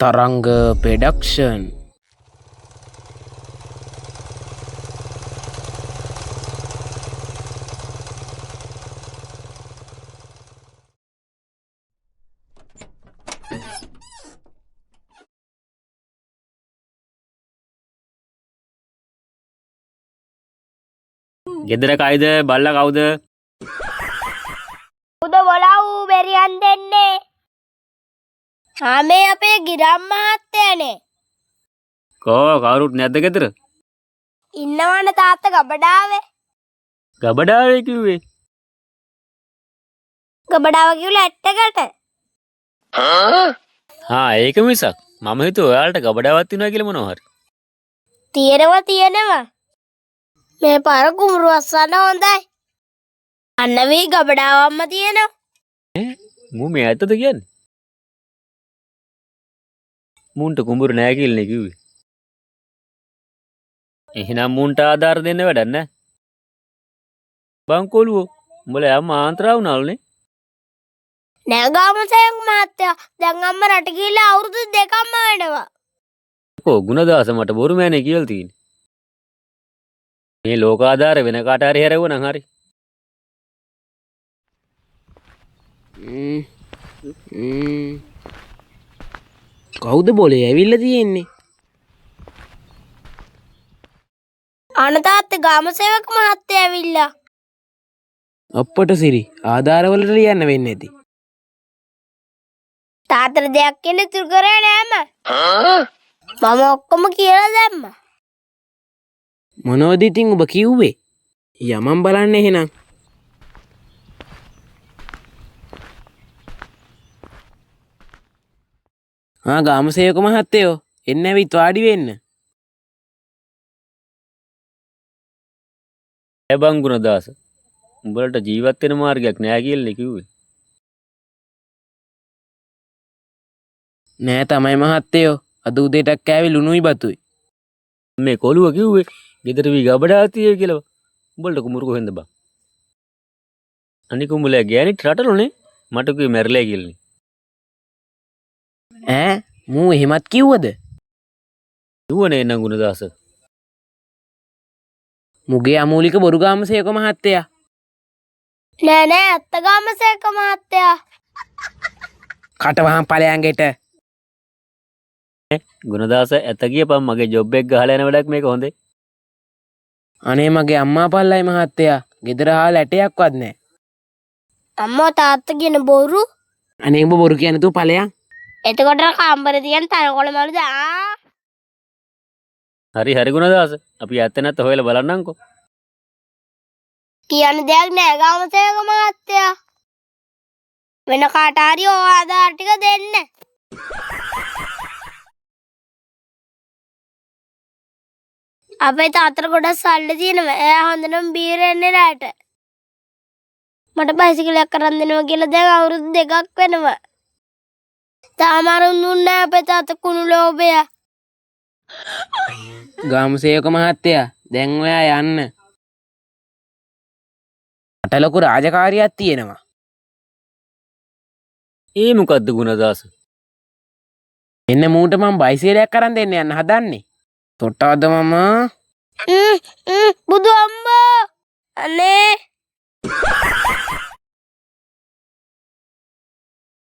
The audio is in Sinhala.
Taranga Production. ගෙදර කයිද බල්ලා කවුද? උද බොලව් බෙරියන් දෙන්නේ. ආමේ අපේ ගිරම් මහත්තයානේ. කවුරුත් නැද්ද ගෙදර? ඉන්නවනේ තාත්තා ගබඩාවේ. ගබඩාවේ කිව්වේ. ගබඩාව කිව්ල ඇට්ටකට. ඒක මිසක් මම හිතුවා ඔයාලට ගබඩාවක් තියෙනවා කියලා මොනවා හරි. තියෙනවා. මේ පාර කුඹුරු අස්සන්න හොඳයි. අන්න වී ගබඩාවක්ම තියෙනවා. මූ මේ ඇත්තද කියන්නේ? මූන්ට කුඹුරු නෑ කියලා කිව්වේ. එහෙනම් මූන්ට ආධාර දෙන්න වැඩක් නෑ. බංකොලුවෝ උඹලා යම් ආන්තරා වුණාලුනේ. නෑ ගාමසයන් මහත්තයා. දැන් අම්මා රට ගිහිල්ලා අවුරුදු 2ක්ම වෙනවා. ගුණදාස මට බොරු මෑනේ කියලා තියෙන්නේ. මේ ලෝකාධාර වෙන කාට හරි හැරෙවනම් හරි. කවුද බොලේ ඇවිල්ලා තියෙන්නේ? අන තාත්තේ ගාමසේවක මහත්තයා ඇවිල්ලා. අප්පට සිරි ආධාරවලට ලියන්න වෙන්නේ නැති. තාත්තට දෙයක් කියන්න ඉතුරු කරේ නෑම. මම ඔක්කොම කියලා දැම්මා. මොනවද ඉතින් ඔබ කිව්වේ? යමන් බලන්න එහෙනම්. ගාමසේවක මහත්තයෝ එන්න ඇවිත් වාඩි වෙන්න. බං ගුණදාස උඹලට ජීවත් වෙන මාර්ගයක් නෑ කියලා කිව්වේ. නෑ තමයි මහත්තයෝ. අද උදේටත් කෑවේ ලුණුයි බතුයි. මේ කොළුව කිව්වේ ගෙදර වී ගබඩාවක් තියෙයි කියලා. උඹලට කුඹුරු කොහෙන්ද බං? අනික උඹලා ගෑනිට රටලුනේ මට කිව්වේ මැරලා කියලානේ. මූ එහෙමත් කිව්වද? කිව්වනේ නං ගුණදාස. මුගේ අමූලික බොරු ගාමසේවක මහත්තයා. නෑ ඇත්ත ගාමසේවක මහත්තයා. කටවහන් ඵලයන් ගෙට. ගුණදාස ඇත කියපම් මගේ ජොබ් එක ගහලා යන වැඩක් මේක හොඳේ. අනේ මගේ අම්මා පල්ලයි මහත්තයා. ගෙදර ආල ඇටයක්වත් නෑ. අම්මා තාත්තා කියන බොරු. අනේ උඹ බොරු කියන්නේ තු ඵලයන්. එතකොට කාම්බරේ තියෙන තනකොළ මලුද හරි ගුණදාස අපි ඇත්ත නැත්ත හොයලා බලන්නම්කෝ. කියන්න දෙයක් නෑ ගාමසේවක මහත්තයා. වෙන කාට හරි ඕ ආධාර ටික දෙන්න. අපේ තාත්තට ගොඩක් සල්ලි තියෙනවා. එයා හොඳටම බීර් එන්නේ රැට. මට බයිසිකලයක් අරන් දෙනවා කියලා දැන් අවුරුදු 2ක් වෙනවා. තාම අරුන් දුන්නේ අපේ තාත්තා කුණු ලෝභය. ගාමසේවක මහත්තයා දැන් ඔයා යන්න. මට ලොකු රාජකාරියක් තියෙනවා. ඒ මොකද්ද ගුණදාස? එන්න මූට මම බයිසිකලයක් අරන් දෙන්න යන්න හදන්නේ. තොට්ටවද මම? බුදු අම්මා අනේ